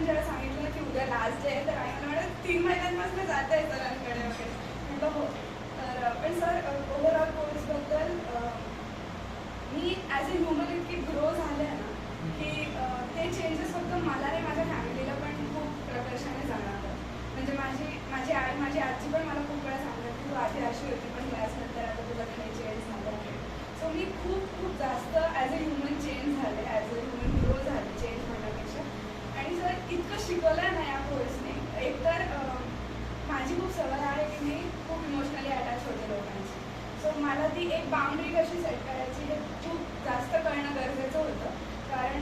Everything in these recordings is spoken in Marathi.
जेव्हा सांगितलं की उद्या लास्ट डे आहे तर आई मला म्हणत 3 महिन्यांपासून जात आहे सरांकडे वगैरे. म्हटलं हो. तर पण सर ओव्हरऑल कोर्सबद्दल मी ॲज अ ह्युमन इतकी ग्रो झाले आहे ना की ते चेंजेस फक्त मला नाही माझ्या फॅमिलीला पण खूप प्रकर्षाने जाणवतात. म्हणजे माझी आजी पण मला खूप वेळा सांगतात की तू आधी अशी होती पण क्लासनंतर आता तुला काही चेंज झालं आहे. सो मी खूप जास्त ॲज अ ह्युमन चेंज झाले, ॲज अ ह्युमन ग्रो झाले चेंज होण्यापेक्षा. आणि सर इतकं शिकवलं ना या कोर्सने. एकतर माझी खूप सवय आहे की मी खूप इमोशनली अटॅच होते लोकांची. सो मला ती एक बाउंड्री कशी सेट करायची हे खूप जास्त कळणं गरजेचं होतं. कारण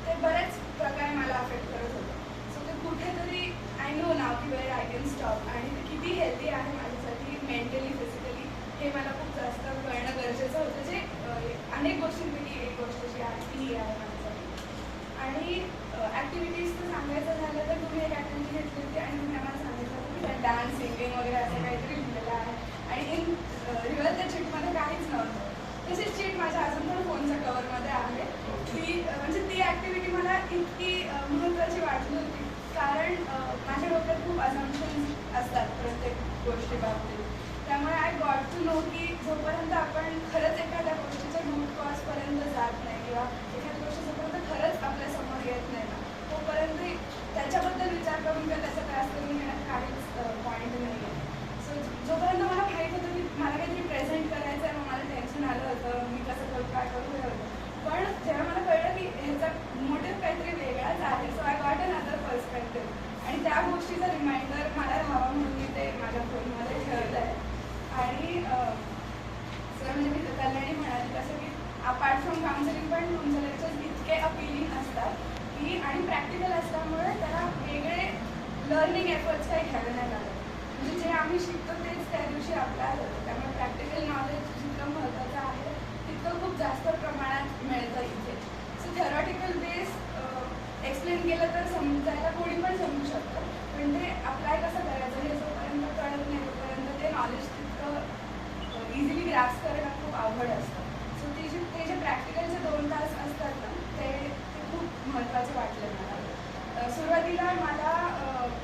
ते बऱ्याच प्रकारे मला अफेक्ट करत होतं. सो ते कुठेतरी आय नो नाव की वेअर आय कॅन स्टॉप. आणि ते किती हेल्दी आहे माझ्यासाठी मेंटली फिजिकली हे मला खूप जास्त कळणं गरजेचं होतं. जे अनेक गोष्टींपैकी एक गोष्ट जी आहे ती आहे माझ्यासाठी. आणि ॲक्टिव्हिटीजचं सांगायचं झालं तर तुम्ही एक ॲक्टिव्हिटी घेतली होती आणि तुम्ही आम्हाला सांगितलं की त्यात डान्स सिंगिंग वगैरे असं काहीतरी लिहिलेलं आहे. आणि इन रिअल त्या चिटमध्ये काहीच नव्हतं. तशीच चीट माझ्या अजून पण फोनच्या कवरमध्ये आहे. म्हणजे ती ॲक्टिव्हिटी मला इतकी महत्त्वाची वाटली होती. कारण माझ्या डोक्यात खूप अझम्पशन्स असतात प्रत्येक गोष्टीबाबतीत. त्यामुळे आय गॉट टू नो की जोपर्यंत आपण खरंच एखाद्या गोष्टीच्या रूट कॉजपर्यंत जात नाही किंवा एखाद्या गोष्टी जोपर्यंत खरंच आपल्यासमोर येत नाही ना तोपर्यंत त्याच्याबद्दल विचार करून किंवा त्याचा त्रास करून घेण्यात काहीच पॉईंट नाही आहे. सो जोपर्यंत मला माहीत होतं की मला काहीतरी प्रेझेंट करायचं आहे मग मला टेन्शन आलं होतं मी कसं करू काय करू हे होतं. पण जेव्हा मला कळलं की ह्याचा मोटिव्ह काहीतरी वेगळाच आहे so I got on other perspective. आणि त्या गोष्टीचा रिमाइंडर मला राहावा म्हणून मी ते माझ्या फोनमध्ये ठेवलं आहे. आणि सर म्हणजे मी कल्याणी म्हणाली तसं की अपार्ट फ्रॉम काउन्सिलिंग पण तुमचे लेक्चर्स इतके अपीलिंग असतात की आणि प्रॅक्टिकल असल्यामुळे त्याला वेगळे लर्निंग एफर्ट्स काही घ्यावे नाही लागत. म्हणजे जे आम्ही शिकतो तेच त्या दिवशी अप्लाय होतं. त्यामुळे प्रॅक्टिकल नॉलेज जितकं महत्त्वाचं आहे तितकं खूप जास्त प्रमाणात मिळतं इथे. सो थेरॉटिकल बेस एक्सप्लेन केलं तर समजायला कोणी पण समजू शकतं. पण ते अप्लाय कसं करायचं हे जोपर्यंत कळत नाही तोपर्यंत ते नॉलेज तितकं इझिली ग्रास्प करणं खूप अवघड असतं. सो ते जे प्रॅक्टिकलचे 2 तास असतात ना ते खूप महत्त्वाचे वाटले मला. सुरुवातीला मला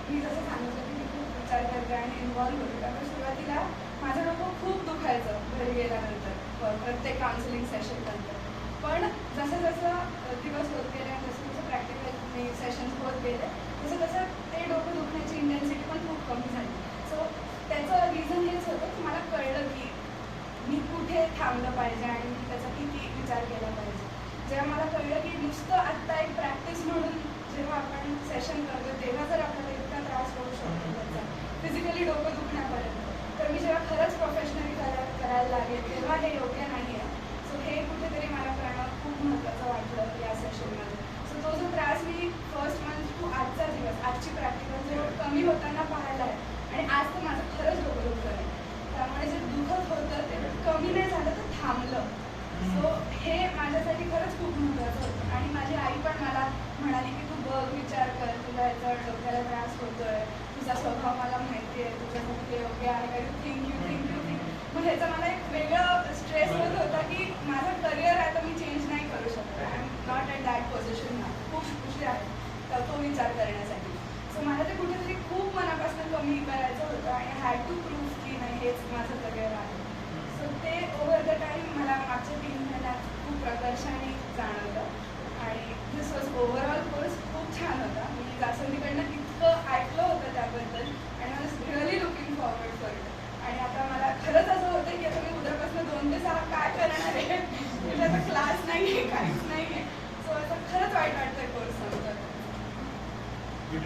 मी जसं सांगितलं की मी खूप विचार करते आणि इन्व्हॉल्व होते. त्यामुळे सुरुवातीला माझं डोकं खूप दुखायचं घरी गेल्यानंतर प्रत्येक काउन्सिलिंग सेशननंतर. पण जसं दिवस होत गेले आणि जसं प्रॅक्टिकल सेशन्स होत गेले तसं ते डोकं दुखण्याची इंटेन्सिटी पण खूप कमी झाली. सो त्याचं रिझन हेच होतं की मला कळलं की मी कुठे थांबलं पाहिजे आणि त्याचा किती विचार केला पाहिजे. जेव्हा मला कळलं की नुसतं आत्ता एक प्रॅक्टिस म्हणून जेव्हा आपण सेशन करतो तेव्हा जर आपल्याला इतका त्रास होऊ शकतो त्याचा फिजिकली डोकं दुखण्यापर्यंत तर मी जेव्हा खरंच प्रोफेशनली करायला लागेल तेव्हा हे योग्य नाही आहे. सो हे कुठेतरी मला कळणं खूप महत्त्वाचं वाटलं या सेशनमध्ये. सो तो जो त्रास मी फर्स्ट मंथ टू आजचा दिवस आजची प्रॅक्टिकल जेव्हा कमी होताना पाहायला आहे आणि आज तर माझं खरंच डोकं दुखतं आहे. त्यामुळे जे दुखत होतं ते कमी नाही झालं तर थांबलं. सो हे माझ्यासाठी खरंच खूप महत्त्वाचं होतं. आणि माझी आई पण मला म्हणाली की तू बघ विचार कर तुला याचा डोक्याला त्रास होतो आहे तुझा स्वभाव मला माहिती आहे तुझ्यासाठी ते योग्य आहे का यू थिंक. मग ह्याचा मला एक वेगळं स्ट्रेस होत होता की माझं करिअर आहे तर मी चेंज नाही करू शकत. I am not at that position ना. खूप खुशी आहे तर तो विचार करण्यासाठी. सो मला ते कुठेतरी खूप मनापासून कमी करायचं होतं आणि हॅड टू प्रूव्ह की नाही हेच माझं करिअर आहे. सो ते ओव्हर द टाईम मला मागच्या 3 महिन्यात खूप प्रकर्षाने जाणवलं. आणि दिस वॉज ओव्हरऑल कोर्स खूप छान होता. मी जास्वंदीकडनं इतकं ऐकलं होतं त्याबद्दल आणि I was really looking forward for it. आणि आता मला खरंच असं होतं की आता मी उद्यापासून 2 ते 6 काय करणार आहे म्हणजे आता क्लास नाही आहे काहीच नाही आहे. सो आता खरंच वाईट वाटतं आहे कोर्स.